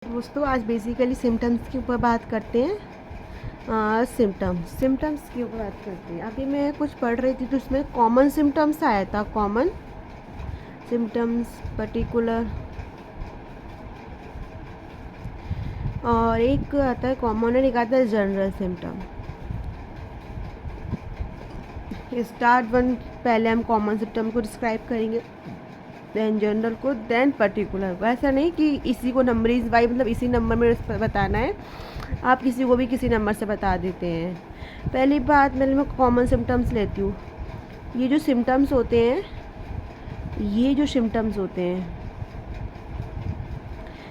दोस्तों आज basically symptoms के ऊपर बात करते हैं। सिम्टम्स के ऊपर बात करते हैं। अभी मैं कुछ पढ़ रही थी तो उसमें कॉमन सिम्टम्स आया था। कॉमन सिम्टम्स पर्टिकुलर और एक आता है कॉमन और एक आता है जनरल सिम्टम। स्टार्ट वन, पहले हम कॉमन सिम्टम को डिस्क्राइब करेंगे, देन जनरल को, देन पर्टिकुलर को। ऐसा नहीं कि इसी को नंबरीज वाइज मतलब इसी नंबर में बताना है, आप किसी को भी किसी नंबर से बता देते हैं। पहली बात मैं कॉमन सिम्टम्स लेती हूँ। ये जो सिम्टम्स होते हैं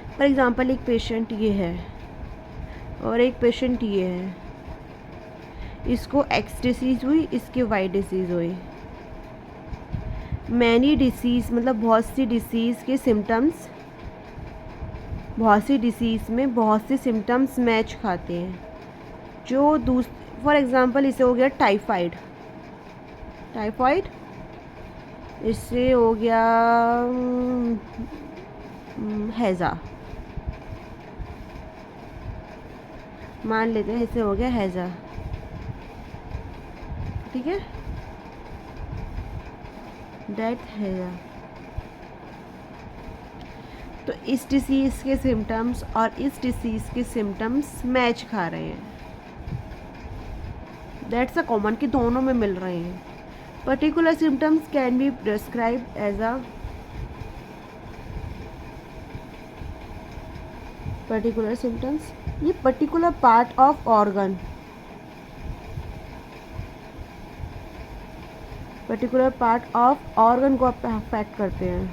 फॉर एग्ज़ाम्पल एक पेशेंट ये है और एक पेशेंट ये है, इसको एक्स डिसीज़ हुई, इसके वाई डिसीज़ हुई। मैनी डिसीज़ मतलब बहुत सी डिसीज़ के सिम्टम्स, बहुत सी डिसीज़ में बहुत से सिम्टम्स मैच खाते हैं। जो फॉर एग्ज़ाम्पल इसे हो गया टाइफाइड, इससे हो गया हैज़ा, मान लेते हैं इससे हो गया हैज़ा, ठीक है, डेथ हैज़ा। तो इस डिसीज़ के सिम्टम्स और इस डिसीज़ के सिम्टम्स मैच खा रहे हैं, दैट्स अ कॉमन कि दोनों में मिल रहे हैं। Particular symptoms can be described as a particular symptoms, ये particular part of organ, particular part of organ को अफेक्ट करते हैं,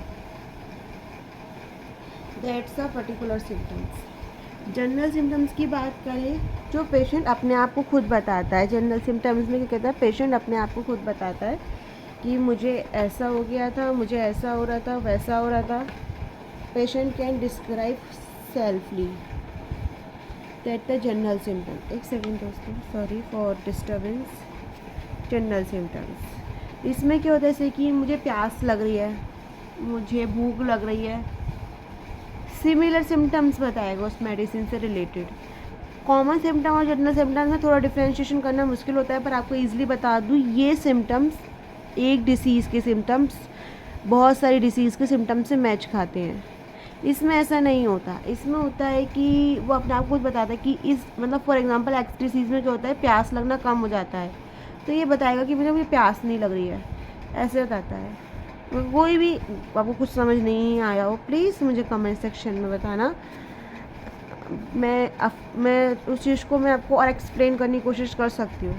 that's a particular symptoms. General symptoms की बात करें, जो पेशेंट अपने आप को खुद बताता है। जनरल सिम्टम्स में क्या कहता है, पेशेंट अपने आप को खुद बताता है कि मुझे ऐसा हो गया था, मुझे ऐसा हो रहा था, वैसा हो रहा था। Patient can describe selfly, that the general symptom. एक सेकेंड दोस्तों, sorry for disturbance. General symptoms इसमें क्या होता है, जैसे कि मुझे प्यास लग रही है, मुझे भूख लग रही है, सिमिलर सिम्टम्स बताएगा उस मेडिसिन से रिलेटेड। कॉमन सिम्टम और जनरल सिम्टम्स में थोड़ा डिफ्रेंशिएशन करना मुश्किल होता है, पर आपको ईजिली बता दूँ, ये सिम्टम्स एक डिसीज़ के सिम्टम्स बहुत सारी डिसीज़ के सिम्टम्स से मैच खाते हैं। इसमें ऐसा नहीं होता, इसमें होता है कि वो अपने आप को बताता है कि इस मतलब फॉर एग्जांपल एक्स डिसीज़ में क्या होता है, प्यास लगना कम हो जाता है, तो ये बताएगा कि मुझे प्यास नहीं लग रही है, ऐसे बताता है। कोई भी आपको कुछ समझ नहीं आया हो, प्लीज़ मुझे कमेंट सेक्शन में बताना। मैं उस चीज़ को मैं आपको और एक्सप्लेन करने की कोशिश कर सकती हूँ।